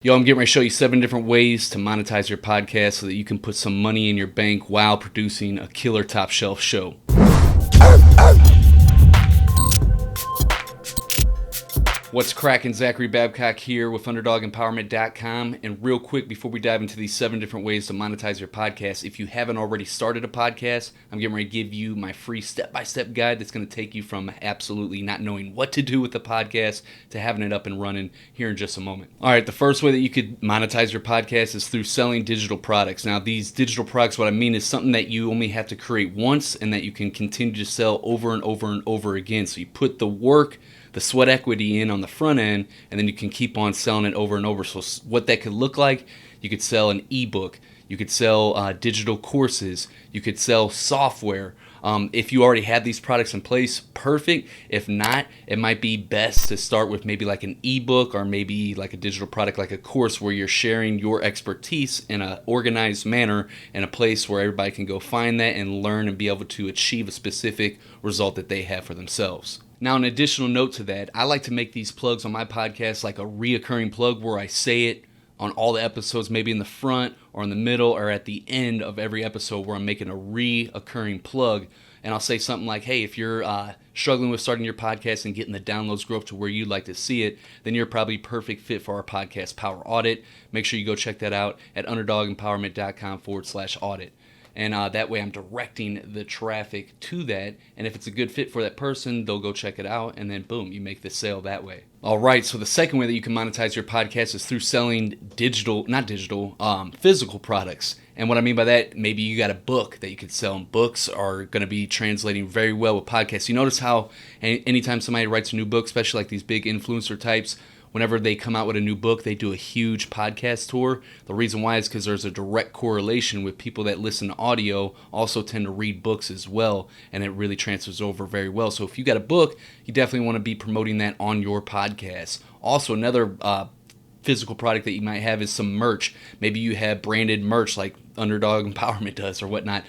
Yo, I'm getting ready to show you 7 different ways to monetize your podcast so that you can put some money in your bank while producing a killer top shelf show. What's cracking? Zachary Babcock here with underdogempowerment.com. And real quick, before we dive into these 7 different ways to monetize your podcast, if you haven't already started a podcast, I'm getting ready to give you my free step-by-step guide that's going to take you from absolutely not knowing what to do with the podcast to having it up and running here in just a moment. All right, the first way that you could monetize your podcast is through selling digital products. Now, these digital products, what I mean is something that you only have to create once and that you can continue to sell over and over and over again. So you put the work, the sweat equity in on the front end, and then you can keep on selling it over and over. So what that could look like, you could sell an ebook, you could sell digital courses, you could sell software. If you already have these products in place, perfect. If not, it might be best to start with maybe like an ebook or maybe like a digital product like a course where you're sharing your expertise in an organized manner in a place where everybody can go find that and learn and be able to achieve a specific result that they have for themselves. Now, an additional note to that, I like to make these plugs on my podcast like a reoccurring plug where I say it on all the episodes, maybe in the front or in the middle or at the end of every episode where I'm making a reoccurring plug. And I'll say something like, hey, if you're struggling with starting your podcast and getting the downloads grow up to where you'd like to see it, then you're probably perfect fit for our podcast Power Audit. Make sure you go check that out at underdogempowerment.com/audit. And that way I'm directing the traffic to that. And if it's a good fit for that person, they'll go check it out. And then boom, you make the sale that way. All right. So the second way that you can monetize your podcast is through selling physical products. And what I mean by that, maybe you got a book that you could sell. And books are going to be translating very well with podcasts. You notice how anytime somebody writes a new book, especially like these big influencer types, whenever they come out with a new book, they do a huge podcast tour. The reason why is because there's a direct correlation with people that listen to audio also tend to read books as well, and it really transfers over very well. So if you got a book, you definitely want to be promoting that on your podcast. Also, another physical product that you might have is some merch. Maybe you have branded merch like Underdog Empowerment does or whatnot.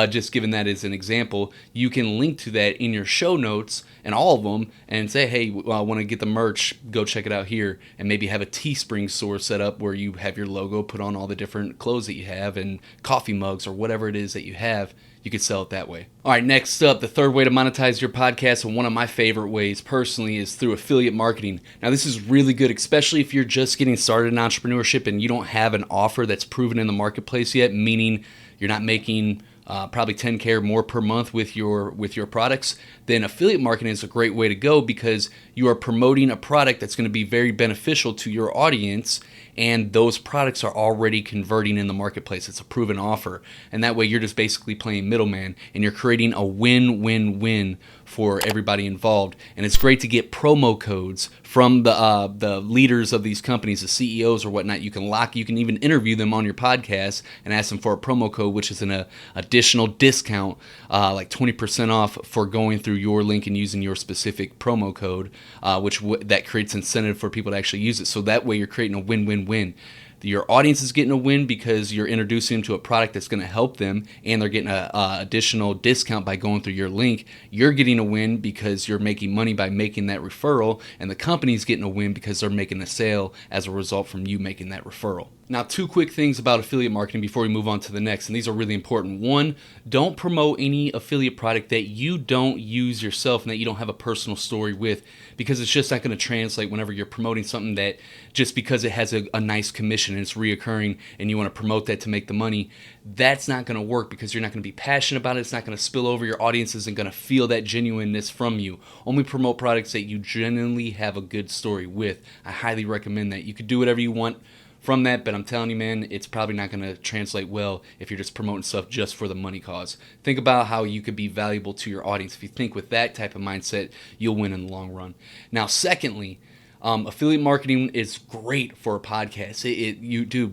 Just giving that as an example, you can link to that in your show notes and all of them and say, hey, I want to get the merch, go check it out here, and maybe have a Teespring store set up where you have your logo put on all the different clothes that you have and coffee mugs or whatever it is that you have. You could sell it that way. All right, next up, the third way to monetize your podcast, and one of my favorite ways personally, is through affiliate marketing. Now, this is really good, especially if you're just getting started in entrepreneurship and you don't have an offer that's proven in the marketplace yet, meaning you're not making probably 10K or more per month with your products. Then affiliate marketing is a great way to go because you are promoting a product that's going to be very beneficial to your audience, and those products are already converting in the marketplace. It's a proven offer, and that way you're just basically playing middleman, and you're creating a win-win-win for everybody involved. And it's great to get promo codes from the leaders of these companies, the CEOs or whatnot. You can even interview them on your podcast and ask them for a promo code, which is an additional discount, like 20% off for going through your link and using your specific promo code, that creates incentive for people to actually use it. So that way you're creating a win-win-win. Your audience is getting a win because you're introducing them to a product that's going to help them, and they're getting an additional discount by going through your link. You're getting a win because you're making money by making that referral, and the company's getting a win because they're making a sale as a result from you making that referral. Now, 2 quick things about affiliate marketing before we move on to the next, and these are really important. 1, don't promote any affiliate product that you don't use yourself and that you don't have a personal story with, because it's just not going to translate whenever you're promoting something that just because it has a nice commission and it's reoccurring and you want to promote that to make the money. That's not going to work because you're not going to be passionate about it. It's not going to spill over. Your audience isn't going to feel that genuineness from you. Only promote products that you genuinely have a good story with. I highly recommend that. You could do whatever you want from that, but I'm telling you, man, it's probably not going to translate well if you're just promoting stuff just for the money cause. Think about how you could be valuable to your audience. If you think with that type of mindset, you'll win in the long run. Now, secondly, affiliate marketing is great for a podcast.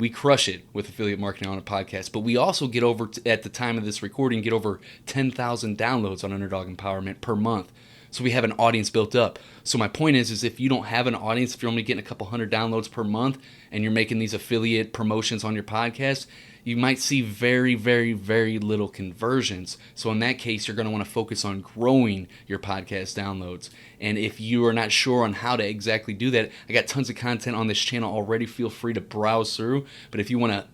We crush it with affiliate marketing on a podcast, but we also get over, at the time of this recording, get over 10,000 downloads on Underdog Empowerment per month. So we have an audience built up. So my point is if you don't have an audience, if you're only getting a couple hundred downloads per month and you're making these affiliate promotions on your podcast, you might see very, very, very little conversions. So in that case, you're going to want to focus on growing your podcast downloads. And if you are not sure on how to exactly do that, I got tons of content on this channel already. Feel free to browse through. But if you want to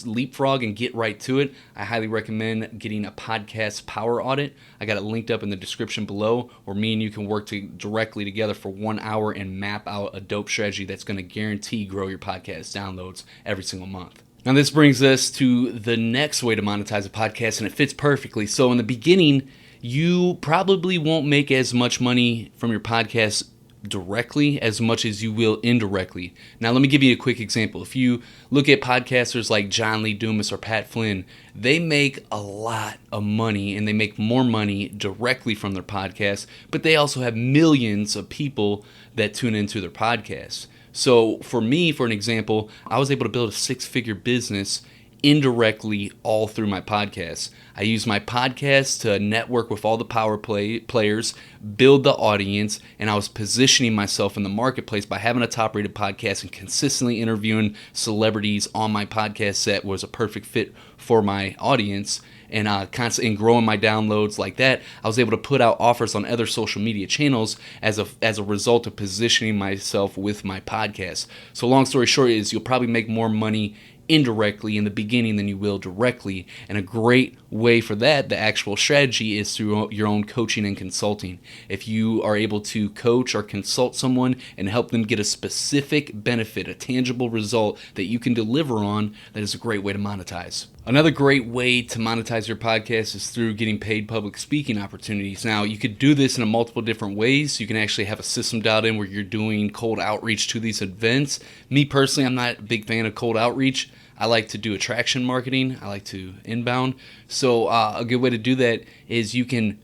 leapfrog and get right to it, I highly recommend getting a podcast power audit. I got it linked up in the description below, where me and you can work directly together for 1 hour and map out a dope strategy that's going to guarantee grow your podcast downloads every single month. Now this brings us to the next way to monetize a podcast, and it fits perfectly. So in the beginning, you probably won't make as much money from your podcast directly as much as you will indirectly. Now let me give you a quick example. If you look at podcasters like John Lee Dumas or Pat Flynn, they make a lot of money, and they make more money directly from their podcast, but they also have millions of people that tune into their podcasts. So for me, for an example, I was able to build a 6-figure business indirectly all through my podcast. I use my podcast to network with all the players, build the audience, and I was positioning myself in the marketplace by having a top-rated podcast and consistently interviewing celebrities on my podcast set was a perfect fit for my audience. And constantly growing my downloads like that, I was able to put out offers on other social media channels as a result of positioning myself with my podcast. So long story short is you'll probably make more money indirectly in the beginning than you will directly. And a great way for that, the actual strategy, is through your own coaching and consulting. If you are able to coach or consult someone and help them get a specific benefit, a tangible result that you can deliver on, that is a great way to monetize. Another great way to monetize your podcast is through getting paid public speaking opportunities. Now, you could do this in a multiple different ways. You can actually have a system dialed in where you're doing cold outreach to these events. Me personally, I'm not a big fan of cold outreach. I like to do attraction marketing. I like to inbound. So a good way to do that is you can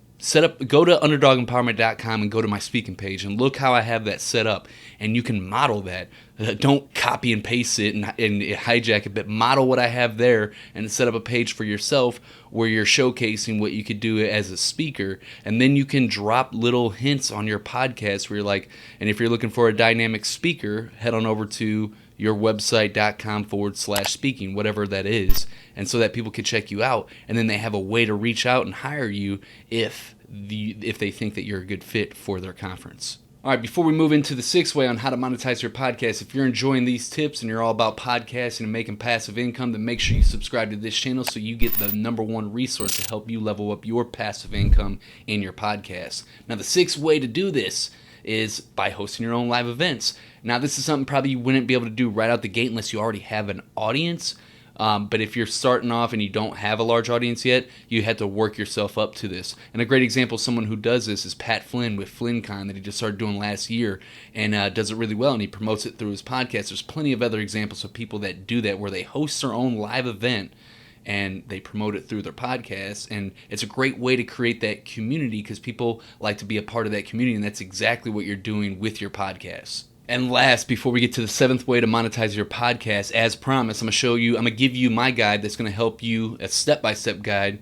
go to underdogempowerment.com and go to my speaking page and look how I have that set up. And you can model that. Don't copy and paste it and hijack it, but model what I have there and set up a page for yourself where you're showcasing what you could do as a speaker. And then you can drop little hints on your podcast where you're like, and if you're looking for a dynamic speaker, head on over to yourwebsite.com/speaking, whatever that is, and so that people can check you out, and then they have a way to reach out and hire you if they think that you're a good fit for their conference. All right, before we move into the 6th way on how to monetize your podcast, if you're enjoying these tips and you're all about podcasting and making passive income, then make sure you subscribe to this channel so you get the #1 resource to help you level up your passive income in your podcast. Now, the 6th way to do this is by hosting your own live events. Now, this is something probably you wouldn't be able to do right out the gate unless you already have an audience. But if you're starting off and you don't have a large audience yet, you have to work yourself up to this. And a great example of someone who does this is Pat Flynn with FlynnCon that he just started doing last year and does it really well, and he promotes it through his podcast. There's plenty of other examples of people that do that where they host their own live event and they promote it through their podcast, and it's a great way to create that community because people like to be a part of that community, and that's exactly what you're doing with your podcast. And last, before we get to the 7th way to monetize your podcast, as promised, I'm going to give you my guide that's going to help you, a step-by-step guide,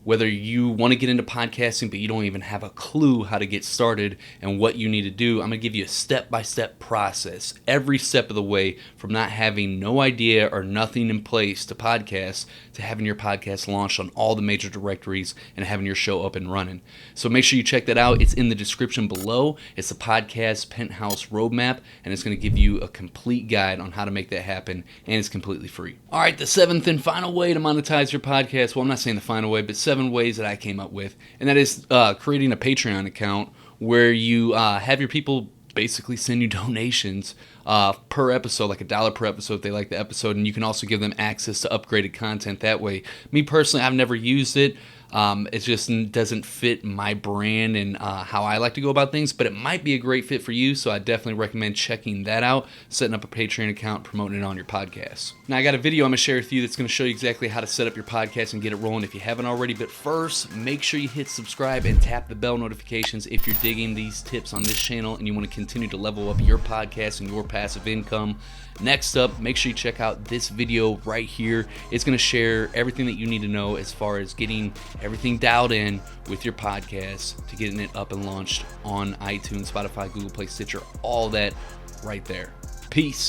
whether you want to get into podcasting but you don't even have a clue how to get started and what you need to do. I'm going to give you a step-by-step process, every step of the way, from not having no idea or nothing in place to podcast to having your podcast launched on all the major directories and having your show up and running. So make sure you check that out. It's in the description below. It's the podcast Penthouse Roadmap, and it's going to give you a complete guide on how to make that happen, and it's completely free. All right, the 7th and final way to monetize your podcast. Well, I'm not saying the final way, but 7 ways that I came up with, and that is creating a Patreon account where you have your people basically send you donations per episode, like $1 per episode if they like the episode, and you can also give them access to upgraded content that way. Me personally, I've never used it. It just doesn't fit my brand and how I like to go about things, but it might be a great fit for you, so I definitely recommend checking that out, setting up a Patreon account, promoting it on your podcast. Now, I got a video I'm going to share with you that's going to show you exactly how to set up your podcast and get it rolling if you haven't already, but first, make sure you hit subscribe and tap the bell notifications if you're digging these tips on this channel and you want to continue to level up your podcast and your passive income. Next up, make sure you check out this video right here. It's going to share everything that you need to know as far as getting everything dialed in with your podcast to getting it up and launched on iTunes, Spotify, Google Play, Stitcher, all that right there. Peace.